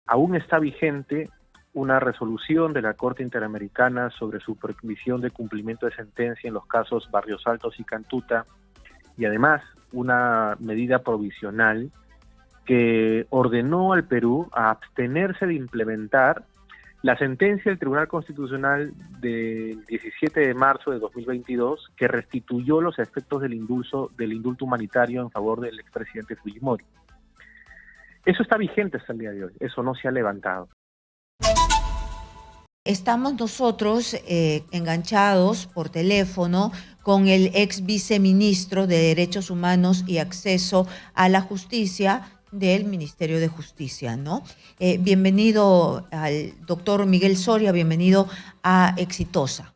aún está vigente una resolución de la Corte Interamericana sobre supervisión de cumplimiento de sentencia en los casos Barrios Altos y Cantuta, y además una medida provisional que ordenó al Perú a abstenerse de implementar la sentencia del Tribunal Constitucional del 17 de marzo de 2022 que restituyó los efectos del indulto humanitario en favor del expresidente Fujimori. Eso está vigente hasta el día de hoy, eso no se ha levantado. Estamos nosotros enganchados por teléfono con el ex viceministro de Derechos Humanos y Acceso a la Justicia del Ministerio de Justicia, ¿no? Bienvenido al doctor Miguel Soria, bienvenido a Exitosa.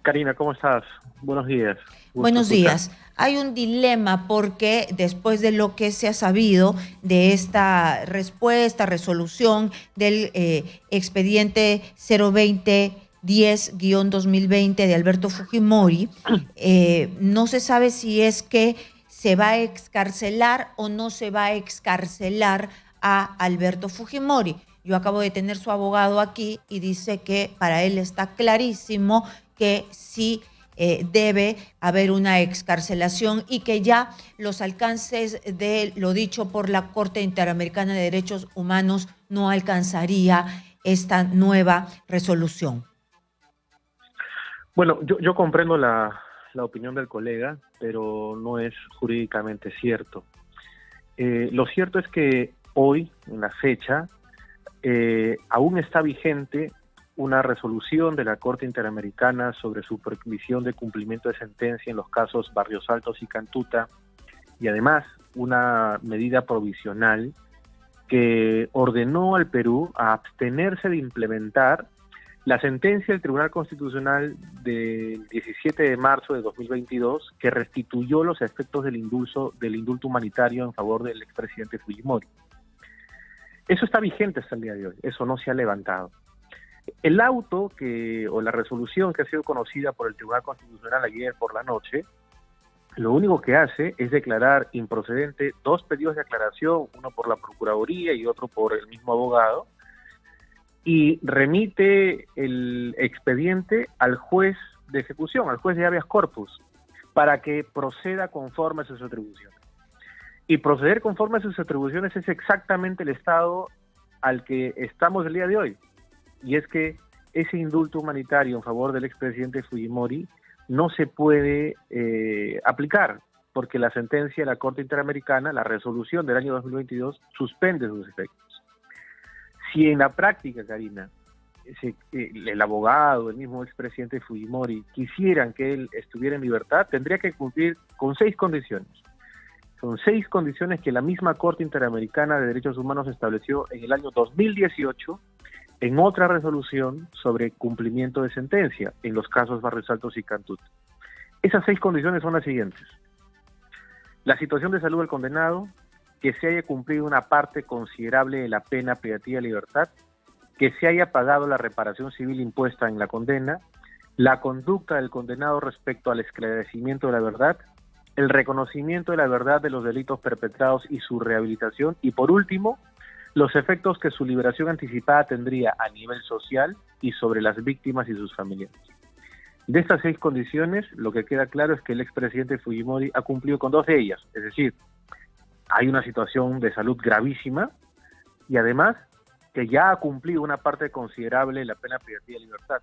Karina, ¿cómo estás? Buenos días. Buenos días. Hay un dilema porque después de lo que se ha sabido de esta resolución del expediente 02010-2020 de Alberto Fujimori, no se sabe si es que se va a excarcelar o no se va a excarcelar a Alberto Fujimori. Yo acabo de tener su abogado aquí y dice que para él está clarísimo que sí debe haber una excarcelación y que ya los alcances de lo dicho por la Corte Interamericana de Derechos Humanos no alcanzaría esta nueva resolución. Bueno, yo comprendo la opinión del colega, pero no es jurídicamente cierto. Lo cierto es que hoy, en la fecha, aún está vigente una resolución de la Corte Interamericana sobre supervisión de cumplimiento de sentencia en los casos Barrios Altos y Cantuta, y además una medida provisional que ordenó al Perú a abstenerse de implementar la sentencia del Tribunal Constitucional del 17 de marzo de 2022 que restituyó los efectos del indulto humanitario en favor del expresidente Fujimori. Eso está vigente hasta el día de hoy, eso no se ha levantado. El auto o la resolución que ha sido conocida por el Tribunal Constitucional ayer por la noche, lo único que hace es declarar improcedente dos pedidos de aclaración, uno por la Procuraduría y otro por el mismo abogado, y remite el expediente al juez de ejecución, al juez de habeas corpus, para que proceda conforme a sus atribuciones. Y proceder conforme a sus atribuciones es exactamente el estado al que estamos el día de hoy. Y es que ese indulto humanitario en favor del expresidente Fujimori no se puede aplicar, porque la sentencia de la Corte Interamericana, la resolución del año 2022, suspende sus efectos. Si en la práctica, Karina, el abogado, el mismo expresidente Fujimori, quisieran que él estuviera en libertad, tendría que cumplir con 6 condiciones. Son 6 condiciones que la misma Corte Interamericana de Derechos Humanos estableció en el año 2018 en otra resolución sobre cumplimiento de sentencia en los casos Barrios Altos y Cantuta. Esas 6 condiciones son las siguientes: la situación de salud del condenado, que se haya cumplido una parte considerable de la pena privativa de libertad, que se haya pagado la reparación civil impuesta en la condena, la conducta del condenado respecto al esclarecimiento de la verdad, el reconocimiento de la verdad de los delitos perpetrados y su rehabilitación, y por último, los efectos que su liberación anticipada tendría a nivel social y sobre las víctimas y sus familiares. De estas 6 condiciones, lo que queda claro es que el expresidente Fujimori ha cumplido con 2 de ellas, es decir, hay una situación de salud gravísima y además que ya ha cumplido una parte considerable de la pena privativa de libertad.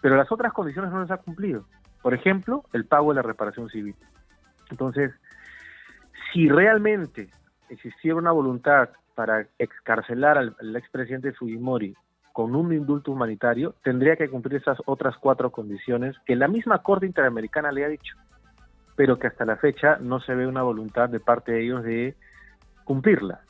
Pero las otras condiciones no las ha cumplido. Por ejemplo, el pago de la reparación civil. Entonces, si realmente existiera una voluntad para excarcelar al expresidente Fujimori con un indulto humanitario, tendría que cumplir esas otras 4 condiciones que la misma Corte Interamericana le ha dicho, pero que hasta la fecha no se ve una voluntad de parte de ellos de cumplirla.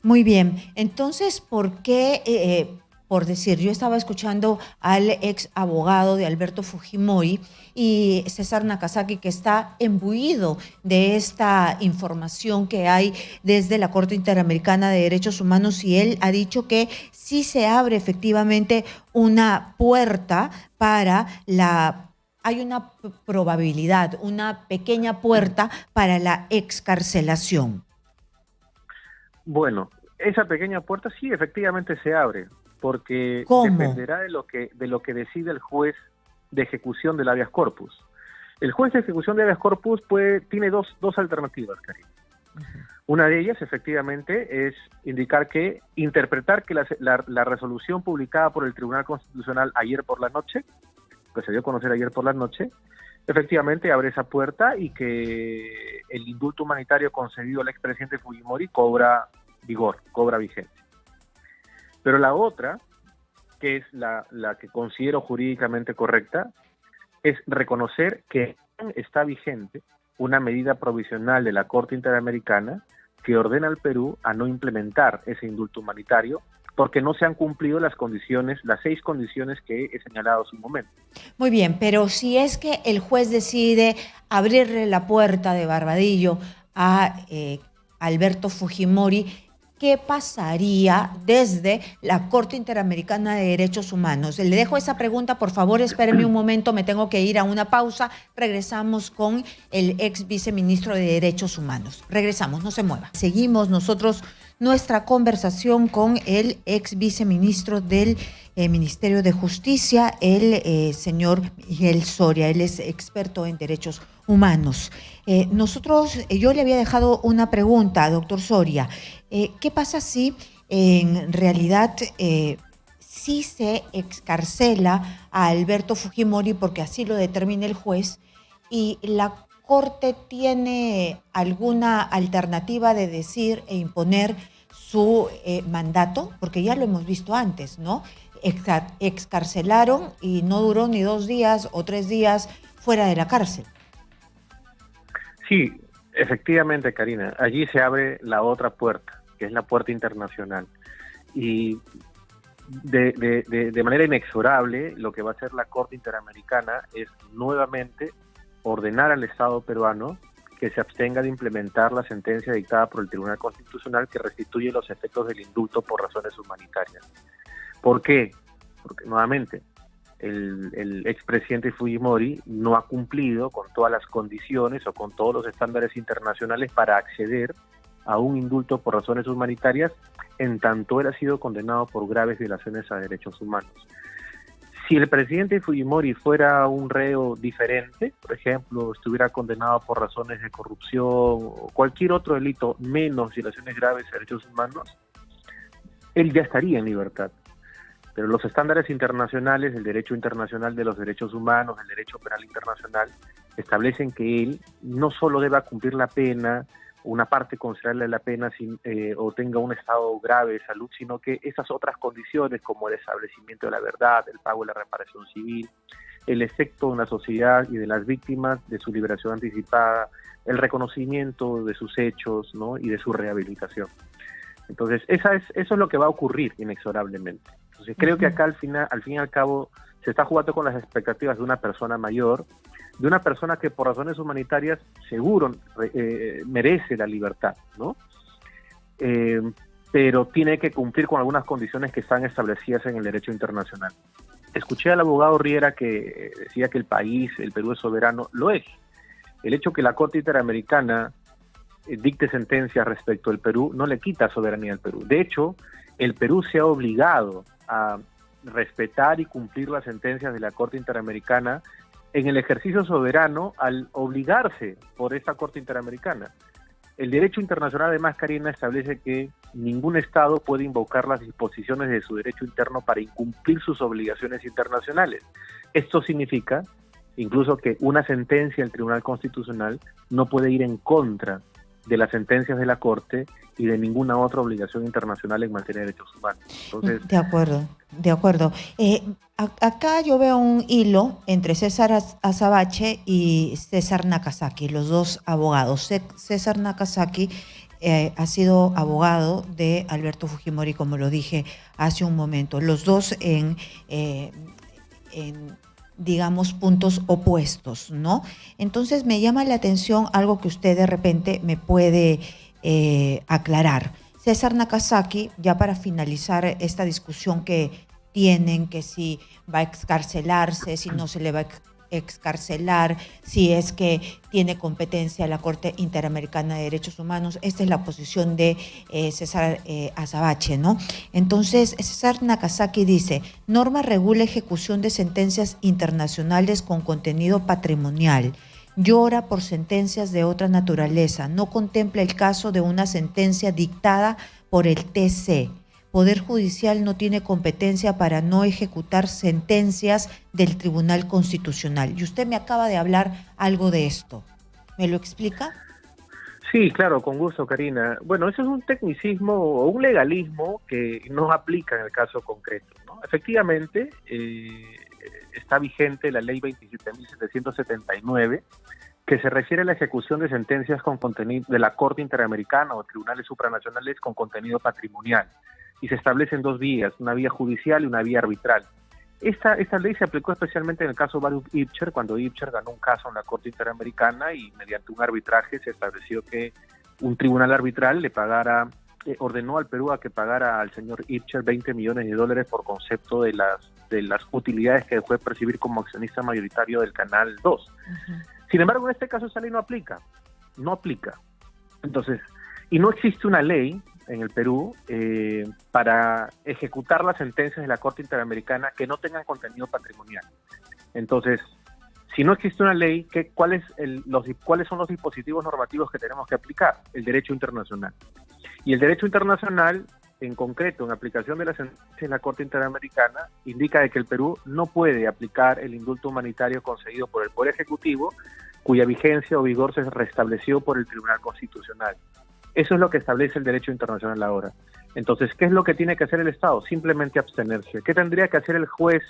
Muy bien, entonces, ¿por qué, por decir, yo estaba escuchando al ex abogado de Alberto Fujimori y César Nakazaki, que está imbuido de esta información que hay desde la Corte Interamericana de Derechos Humanos, y él ha dicho que sí se abre efectivamente una puerta para hay una probabilidad, una pequeña puerta para la excarcelación? Bueno, esa pequeña puerta sí efectivamente se abre, porque ¿Cómo? dependerá de lo que decide el juez de ejecución del habeas corpus. El juez de ejecución de habeas corpus tiene dos alternativas, Karim. Una de ellas, efectivamente, es interpretar que la resolución publicada por el Tribunal Constitucional ayer por la noche, que se dio a conocer ayer por la noche, efectivamente abre esa puerta y que el indulto humanitario concedido al expresidente Fujimori cobra vigor, cobra vigencia. Pero la otra, que es la que considero jurídicamente correcta, es reconocer que está vigente una medida provisional de la Corte Interamericana que ordena al Perú a no implementar ese indulto humanitario porque no se han cumplido las 6 condiciones que he señalado hace un momento. Muy bien, pero si es que el juez decide abrirle la puerta de Barbadillo a Alberto Fujimori, ¿qué pasaría desde la Corte Interamericana de Derechos Humanos? Le dejo esa pregunta, por favor, espéreme un momento, me tengo que ir a una pausa. Regresamos con el ex viceministro de Derechos Humanos. Regresamos, no se mueva. Seguimos nosotros nuestra conversación con el ex viceministro del Ministerio de Justicia, el señor Miguel Soria. Él es experto en derechos humanos. Yo le había dejado una pregunta, doctor Soria. ¿Qué pasa si en realidad sí se excarcela a Alberto Fujimori porque así lo determina el juez y la Corte tiene alguna alternativa de decir e imponer su mandato? Porque ya lo hemos visto antes, ¿no? Excarcelaron y no duró ni 2 días o 3 días fuera de la cárcel. Sí, efectivamente, Karina, allí se abre la otra puerta, que es la puerta internacional. Y de manera inexorable, lo que va a hacer la Corte Interamericana es nuevamente ordenar al Estado peruano que se abstenga de implementar la sentencia dictada por el Tribunal Constitucional que restituye los efectos del indulto por razones humanitarias. ¿Por qué? Porque nuevamente el expresidente Fujimori no ha cumplido con todas las condiciones o con todos los estándares internacionales para acceder a un indulto por razones humanitarias, en tanto él ha sido condenado por graves violaciones a derechos humanos. Si el presidente Fujimori fuera un reo diferente, por ejemplo, estuviera condenado por razones de corrupción o cualquier otro delito menos violaciones graves a derechos humanos, él ya estaría en libertad. Pero los estándares internacionales, el derecho internacional de los derechos humanos, el derecho penal internacional, establecen que él no solo deba cumplir la pena, una parte considerable de la pena o tenga un estado grave de salud, sino que esas otras condiciones como el establecimiento de la verdad, el pago de la reparación civil, el efecto en la sociedad y de las víctimas de su liberación anticipada, el reconocimiento de sus hechos, ¿no?, y de su rehabilitación. Entonces, eso es lo que va a ocurrir inexorablemente. Entonces, creo que acá al fin y al cabo se está jugando con las expectativas de una persona mayor, de una persona que por razones humanitarias seguro merece la libertad, ¿no? Pero tiene que cumplir con algunas condiciones que están establecidas en el derecho internacional. Escuché al abogado Riera que decía que el Perú es soberano. Lo es. El hecho que la Corte Interamericana dicte sentencias respecto al Perú no le quita soberanía al Perú. De hecho, el Perú se ha obligado a respetar y cumplir las sentencias de la Corte Interamericana en el ejercicio soberano al obligarse por esta Corte Interamericana. El derecho internacional, además, Karina, establece que ningún Estado puede invocar las disposiciones de su derecho interno para incumplir sus obligaciones internacionales. Esto significa incluso que una sentencia del Tribunal Constitucional no puede ir en contra de las sentencias de la Corte y de ninguna otra obligación internacional en materia de derechos humanos. Entonces, de acuerdo. Acá yo veo un hilo entre César Azabache y César Nakazaki, los dos abogados. César Nakazaki ha sido abogado de Alberto Fujimori, como lo dije hace un momento. Los dos en digamos, puntos opuestos, ¿no? Entonces me llama la atención algo que usted de repente me puede aclarar. César Nakazaki, ya para finalizar esta discusión que tienen, que si va a excarcelarse, si no se le va a excarcelar, si es que tiene competencia la Corte Interamericana de Derechos Humanos. Esta es la posición de César Azabache, ¿no? Entonces, César Nakazaki dice, norma regula ejecución de sentencias internacionales con contenido patrimonial. Llora por sentencias de otra naturaleza. No contempla el caso de una sentencia dictada por el TC. Poder Judicial no tiene competencia para no ejecutar sentencias del Tribunal Constitucional. Y usted me acaba de hablar algo de esto. ¿Me lo explica? Sí, claro, con gusto, Karina. Bueno, eso es un tecnicismo o un legalismo que no aplica en el caso concreto, ¿no? Efectivamente, está vigente la ley 27.779, que se refiere a la ejecución de sentencias con contenido de la Corte Interamericana o tribunales supranacionales con contenido patrimonial. Y se establecen dos vías, una vía judicial y una vía arbitral. Esta ley se aplicó especialmente en el caso Baruch Ibcher, cuando Ibcher ganó un caso en la Corte Interamericana y mediante un arbitraje se estableció que un tribunal arbitral le pagara, ordenó al Perú a que pagara al señor Ibcher $20 millones por concepto de las utilidades que dejó de percibir como accionista mayoritario del Canal 2. Uh-huh. Sin embargo, en este caso esa ley no aplica. Entonces, y no existe una ley en el Perú para ejecutar las sentencias de la Corte Interamericana que no tengan contenido patrimonial. Entonces, si no existe una ley, ¿cuáles son los dispositivos normativos que tenemos que aplicar? El derecho internacional. Y el derecho internacional, en concreto, en aplicación de las sentencias de la Corte Interamericana, indica de que el Perú no puede aplicar el indulto humanitario concedido por el Poder Ejecutivo, cuya vigencia o vigor se restableció por el Tribunal Constitucional. Eso es lo que establece el derecho internacional ahora. Entonces, ¿qué es lo que tiene que hacer el Estado? Simplemente abstenerse. ¿Qué tendría que hacer el juez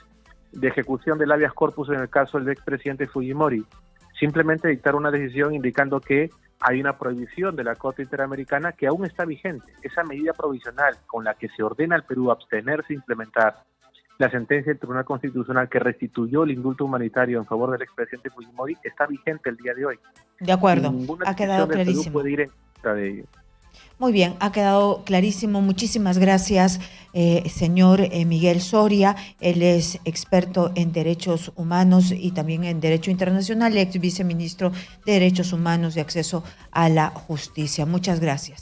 de ejecución del habeas corpus en el caso del expresidente Fujimori? Simplemente dictar una decisión indicando que hay una prohibición de la Corte Interamericana que aún está vigente. Esa medida provisional con la que se ordena al Perú abstenerse e implementar la sentencia del Tribunal Constitucional que restituyó el indulto humanitario en favor del expresidente Fujimori está vigente el día de hoy. De acuerdo, ha quedado clarísimo. Perú puede ir en contra de ello. Muy bien, ha quedado clarísimo. Muchísimas gracias, señor Miguel Soria. Él es experto en derechos humanos y también en derecho internacional, ex viceministro de Derechos Humanos y Acceso a la Justicia. Muchas gracias.